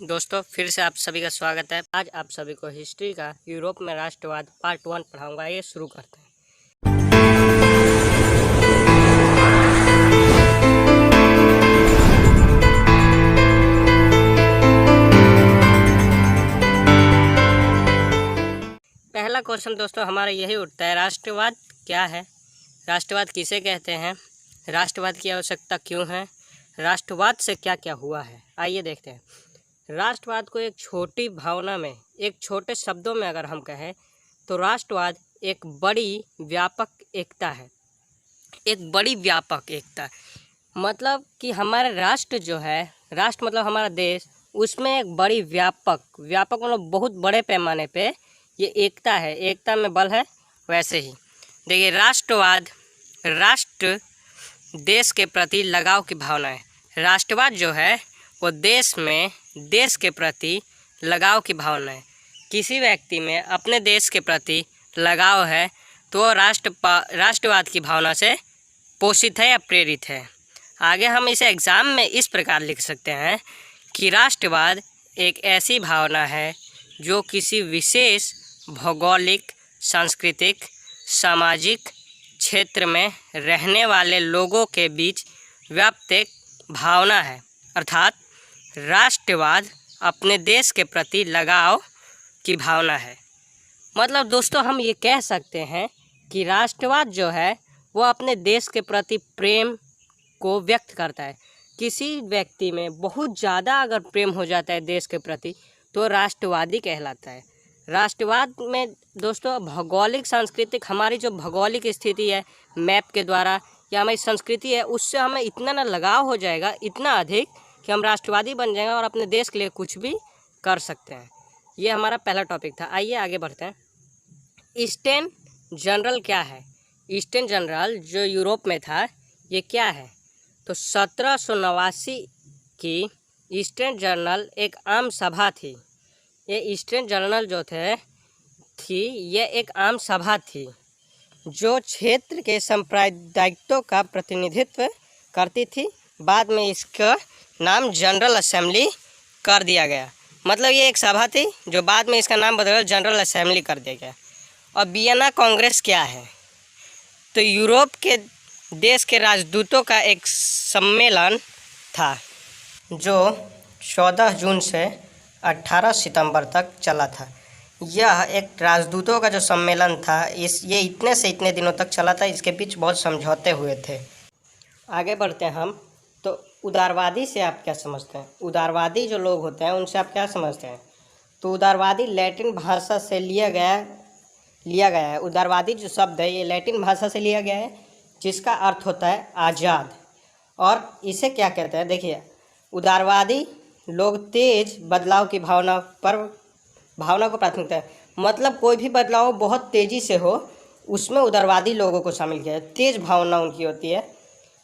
दोस्तों फिर से आप सभी का स्वागत है। आज आप सभी को हिस्ट्री का यूरोप में राष्ट्रवाद पार्ट 1 पढ़ाऊंगा। ये शुरू करते हैं। पहला क्वेश्चन दोस्तों हमारा यही उठता है, राष्ट्रवाद क्या है, राष्ट्रवाद किसे कहते हैं, राष्ट्रवाद की आवश्यकता क्यों है, राष्ट्रवाद से क्या क्या हुआ है। आइए देखते हैं। राष्ट्रवाद को एक छोटी भावना में, एक छोटे शब्दों में अगर हम कहें तो राष्ट्रवाद एक बड़ी व्यापक एकता है। एक बड़ी व्यापक एकता मतलब कि हमारा राष्ट्र जो है, राष्ट्र मतलब हमारा देश, उसमें एक बड़ी व्यापक मतलब बहुत बड़े पैमाने पे ये एकता है। एकता में बल है। वैसे ही देखिए, राष्ट्रवाद राष्ट्र देश के प्रति लगाव की भावना है। राष्ट्रवाद जो है वो देश में देश के प्रति लगाव की भावना है। किसी व्यक्ति में अपने देश के प्रति लगाव है तो वो राष्ट्रवाद की भावना से पोषित है या प्रेरित है। आगे हम इसे एग्ज़ाम में इस प्रकार लिख सकते हैं कि राष्ट्रवाद एक ऐसी भावना है जो किसी विशेष भौगोलिक, सांस्कृतिक, सामाजिक क्षेत्र में रहने वाले लोगों के बीच व्याप्त एक भावना है। अर्थात राष्ट्रवाद अपने देश के प्रति लगाव की भावना है। मतलब दोस्तों हम ये कह सकते हैं कि राष्ट्रवाद जो है वो अपने देश के प्रति प्रेम को व्यक्त करता है। किसी व्यक्ति में बहुत ज़्यादा अगर प्रेम हो जाता है देश के प्रति तो राष्ट्रवादी कहलाता है। राष्ट्रवाद में दोस्तों भौगोलिक, सांस्कृतिक, हमारी जो भौगोलिक स्थिति है मैप के द्वारा या हमारी संस्कृति है, उससे हमें इतना ना लगाव हो जाएगा, इतना अधिक कि हम राष्ट्रवादी बन जाएंगे और अपने देश के लिए कुछ भी कर सकते हैं। ये हमारा पहला टॉपिक था। आइए आगे बढ़ते हैं। स्टेन जनरल क्या है? स्टेन जनरल जो यूरोप में था ये क्या है? तो 1789 की स्टेन जनरल एक आम सभा थी। ये स्टेन जनरल जो ये एक आम सभा थी जो क्षेत्र के सांप्रदायित्व का प्रतिनिधित्व करती थी। बाद में इसका नाम जनरल असेंबली कर दिया गया। मतलब ये एक सभा थी जो बाद में इसका नाम बदलकर जनरल असेंबली कर दिया गया। और वियना कांग्रेस क्या है? तो यूरोप के देश के राजदूतों का एक सम्मेलन था जो 14 जून से 18 सितंबर तक चला था। यह एक राजदूतों का जो सम्मेलन था ये इतने से इतने दिनों तक चला था। इसके बीच बहुत समझौते हुए थे। आगे बढ़ते हैं हम। तो उदारवादी से आप क्या समझते हैं? उदारवादी जो लोग होते हैं उनसे आप क्या समझते हैं? तो उदारवादी लैटिन भाषा से लिया गया है। उदारवादी जो शब्द है ये लैटिन भाषा से लिया गया है जिसका अर्थ होता है आज़ाद। और इसे क्या कहते हैं? देखिए, उदारवादी लोग तेज बदलाव की भावना को प्राथमिकता है। मतलब कोई भी बदलाव बहुत तेज़ी से हो उसमें उदारवादी लोगों को शामिल किया है। तेज भावना उनकी होती है।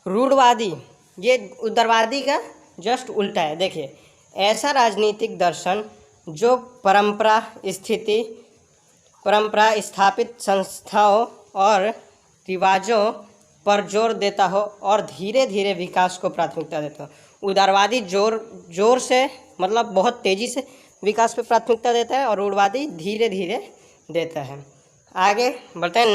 रूढ़वादी ये उदारवादी का जस्ट उल्टा है। देखिए, ऐसा राजनीतिक दर्शन जो परंपरा स्थापित संस्थाओं और रिवाजों पर जोर देता हो और धीरे धीरे विकास को प्राथमिकता देता हो। उदारवादी जोर से मतलब बहुत तेज़ी से विकास पे प्राथमिकता देता है और रूढ़वादी धीरे धीरे देता है। आगे बढ़ते हैं।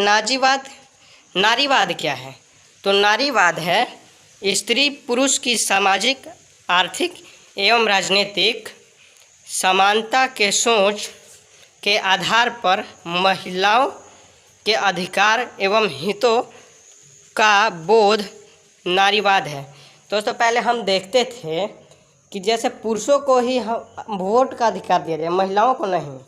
नारीवाद क्या है? तो नारीवाद है स्त्री पुरुष की सामाजिक, आर्थिक एवं राजनीतिक समानता के सोच के आधार पर महिलाओं के अधिकार एवं हितों का बोध नारीवाद है। दोस्तों पहले हम देखते थे कि जैसे पुरुषों को ही वोट का अधिकार दिया जाए, महिलाओं को नहीं।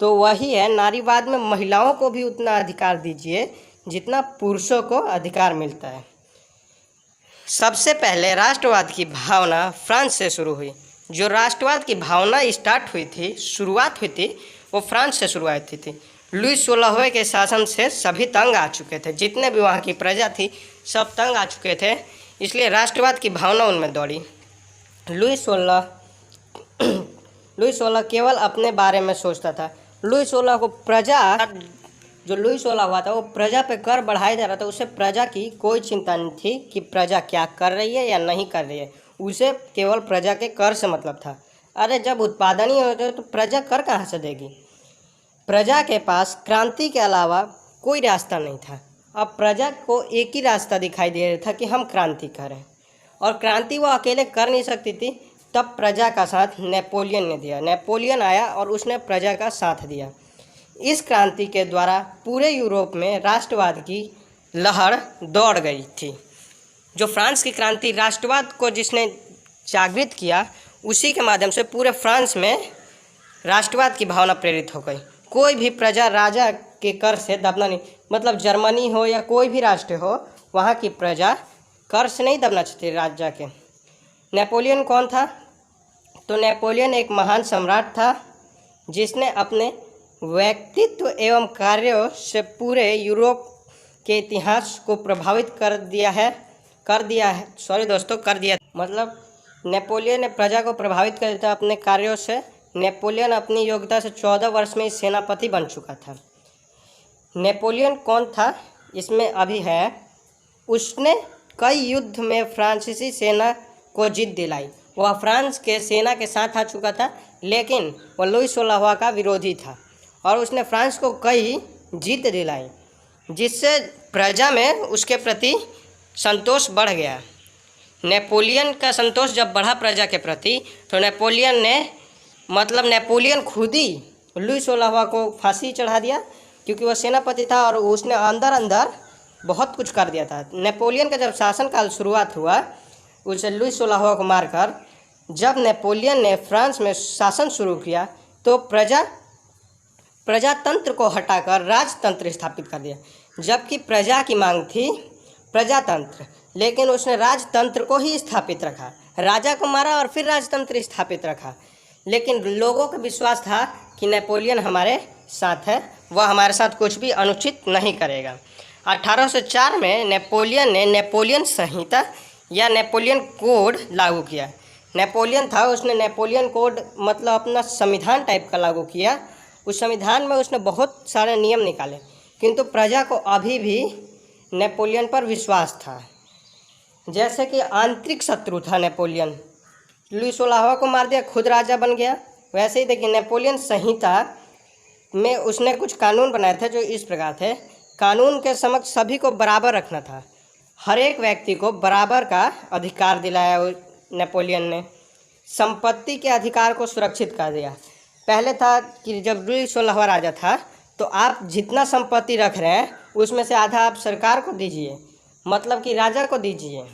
तो वही है, नारीवाद में महिलाओं को भी उतना अधिकार दीजिए जितना पुरुषों को अधिकार मिलता है। सबसे पहले राष्ट्रवाद की भावना फ्रांस से शुरू हुई। जो राष्ट्रवाद की भावना शुरुआत हुई थी वो फ्रांस से शुरुआत हुई थी। लुई 16वें के शासन से सभी तंग आ चुके थे। जितने भी वहाँ की प्रजा थी सब तंग आ चुके थे, इसलिए राष्ट्रवाद की भावना उनमें दौड़ी। लुई 16 केवल अपने बारे में सोचता था। लुई 16 को लुई 16 हुआ था वो प्रजा पे कर बढ़ाया जा रहा था। उसे प्रजा की कोई चिंता नहीं थी कि प्रजा क्या कर रही है या नहीं कर रही है। उसे केवल प्रजा के कर से मतलब था। अरे जब उत्पादन ही होता है तो प्रजा कर कहाँ से देगी। प्रजा के पास क्रांति के अलावा कोई रास्ता नहीं था। अब प्रजा को एक ही रास्ता दिखाई दे रहा था कि हम क्रांति करें, और क्रांति वो अकेले कर नहीं सकती थी। तब प्रजा का साथ नेपोलियन ने दिया। नेपोलियन आया और उसने प्रजा का साथ दिया। इस क्रांति के द्वारा पूरे यूरोप में राष्ट्रवाद की लहर दौड़ गई थी। जो फ्रांस की क्रांति राष्ट्रवाद को जिसने जागृत किया, उसी के माध्यम से पूरे फ्रांस में राष्ट्रवाद की भावना प्रेरित हो गई। कोई भी प्रजा राजा के कर से दबना नहीं, मतलब जर्मनी हो या कोई भी राष्ट्र हो, वहाँ की प्रजा कर से नहीं दबना चाहती राजा के। नेपोलियन कौन था? तो नेपोलियन एक महान सम्राट था जिसने अपने व्यक्तित्व एवं कार्यों से पूरे यूरोप के इतिहास को प्रभावित कर दिया। मतलब नेपोलियन ने प्रजा को प्रभावित कर दिया था अपने कार्यों से। नेपोलियन अपनी योग्यता से 14 वर्ष में सेनापति बन चुका था। नेपोलियन कौन था इसमें अभी है, उसने कई युद्ध में फ्रांसीसी सेना को जीत दिलाई। वह फ्रांस के सेना के साथ आ चुका था, लेकिन वह लुई 16वां का विरोधी था और उसने फ्रांस को कई जीत दिलाई, जिससे प्रजा में उसके प्रति संतोष बढ़ गया। नेपोलियन का संतोष जब बढ़ा प्रजा के प्रति, तो नेपोलियन खुद ही लुई 16वां को फांसी चढ़ा दिया, क्योंकि वह सेनापति था और उसने अंदर अंदर बहुत कुछ कर दिया था। नेपोलियन का जब शासनकाल शुरुआत हुआ, उसे लुई 16वां को मारकर जब नेपोलियन ने फ्रांस में शासन शुरू किया, तो प्रजातंत्र को हटाकर राजतंत्र स्थापित कर दिया। जबकि प्रजा की मांग थी प्रजातंत्र, लेकिन उसने राजतंत्र को ही स्थापित रखा। राजा को मारा और फिर राजतंत्र स्थापित रखा। लेकिन लोगों का विश्वास था कि नेपोलियन हमारे साथ है, वह हमारे साथ कुछ भी अनुचित नहीं करेगा। 1804 में नेपोलियन ने नेपोलियन संहिता या नेपोलियन कोड लागू किया। नेपोलियन था, उसने नेपोलियन कोड मतलब अपना संविधान टाइप का लागू किया। उस संविधान में उसने बहुत सारे नियम निकाले, किंतु प्रजा को अभी भी नेपोलियन पर विश्वास था। जैसे कि आंतरिक शत्रु था नेपोलियन, लुई 16वां को मार दिया, खुद राजा बन गया। वैसे ही देखिए, नेपोलियन संहिता में उसने कुछ कानून बनाए थे जो इस प्रकार थे। कानून के समक्ष सभी को बराबर रखना था, हर एक व्यक्ति को बराबर का अधिकार दिलाया नेपोलियन ने। संपत्ति के अधिकार को सुरक्षित कर दिया। पहले था कि जब लुई 16वां राजा था, तो आप जितना संपत्ति रख रहे हैं उसमें से आधा आप सरकार को दीजिए, मतलब कि राजा को दीजिए।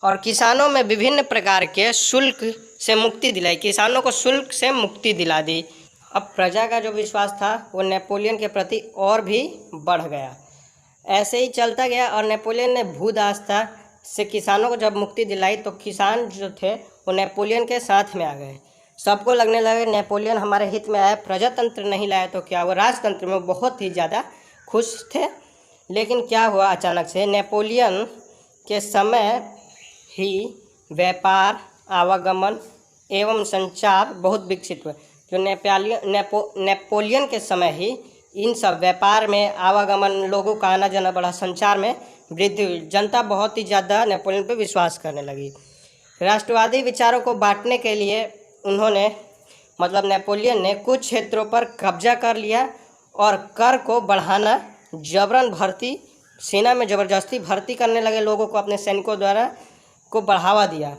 और किसानों में विभिन्न प्रकार के शुल्क से मुक्ति दिलाई, किसानों को शुल्क से मुक्ति दिला दी। अब प्रजा का जो विश्वास था वो नेपोलियन के प्रति और भी बढ़ गया। ऐसे ही चलता गया और नेपोलियन ने भूदास्ता से किसानों को जब मुक्ति दिलाई, तो किसान जो थे वो नेपोलियन के साथ में आ गए। सबको लगने लगे नेपोलियन हमारे हित में आया, प्रजातंत्र नहीं लाया तो क्या, वो राजतंत्र में बहुत ही ज़्यादा खुश थे। लेकिन क्या हुआ, अचानक से नेपोलियन के समय ही व्यापार, आवागमन एवं संचार बहुत विकसित हुए। जो नेपोलियन के समय ही इन सब व्यापार में आवागमन, लोगों का आना जाना बढ़ा, संचार में वृद्धि हुई। जनता बहुत ही ज़्यादा नेपोलियन पर विश्वास करने लगी। राष्ट्रवादी विचारों को बांटने के लिए नेपोलियन ने कुछ क्षेत्रों पर कब्जा कर लिया और कर को बढ़ाना, जबरन भर्ती, सेना में ज़बरदस्ती भर्ती करने लगे लोगों को, अपने सैनिकों द्वारा को बढ़ावा दिया।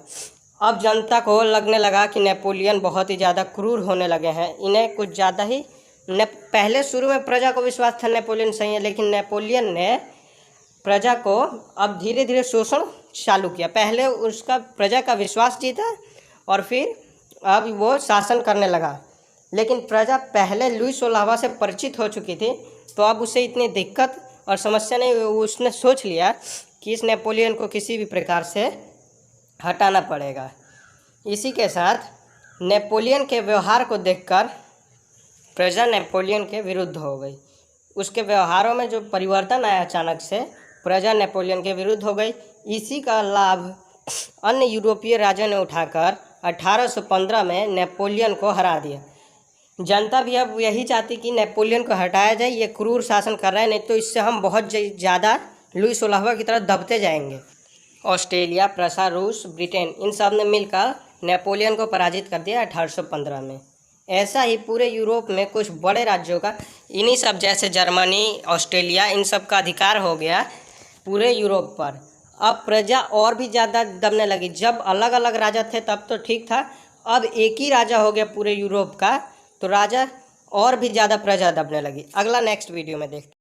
अब जनता को लगने लगा कि नेपोलियन बहुत ही ज़्यादा क्रूर होने लगे हैं, इन्हें कुछ ज़्यादा ही पहले शुरू में प्रजा को विश्वास था नेपोलियन सही है, लेकिन नेपोलियन ने प्रजा को अब धीरे धीरे शोषण चालू किया। पहले उसका प्रजा का विश्वास जीता और फिर अब वो शासन करने लगा। लेकिन प्रजा पहले लुई 16वां से परिचित हो चुकी थी, तो अब उसे इतनी दिक्कत और समस्या नहीं। उसने सोच लिया कि इस नेपोलियन को किसी भी प्रकार से हटाना पड़ेगा। इसी के साथ नेपोलियन के व्यवहार को देखकर प्रजा नेपोलियन के विरुद्ध हो गई। उसके व्यवहारों में जो परिवर्तन आया, अचानक से प्रजा नेपोलियन के विरुद्ध हो गई। इसी का लाभ अन्य यूरोपीय राज्यों ने उठाकर 1815 में नेपोलियन को हरा दिया। जनता भी अब यही चाहती कि नेपोलियन को हटाया जाए, ये क्रूर शासन कर रहा है, नहीं तो इससे हम बहुत ज़्यादा लुई 16वां की तरह दबते जाएंगे। ऑस्ट्रेलिया, प्रसा, रूस, ब्रिटेन, इन सब ने मिलकर नेपोलियन को पराजित कर दिया 1815 में। ऐसा ही पूरे यूरोप में कुछ बड़े राज्यों का, इन्हीं सब जैसे जर्मनी, ऑस्ट्रेलिया, इन सब का अधिकार हो गया पूरे यूरोप पर। अब प्रजा और भी ज़्यादा दबने लगी। जब अलग अलग राजा थे तब तो ठीक था, अब एक ही राजा हो गया पूरे यूरोप का, तो राजा और भी ज़्यादा प्रजा दबने लगी। अगला नेक्स्ट वीडियो में देखते हैं।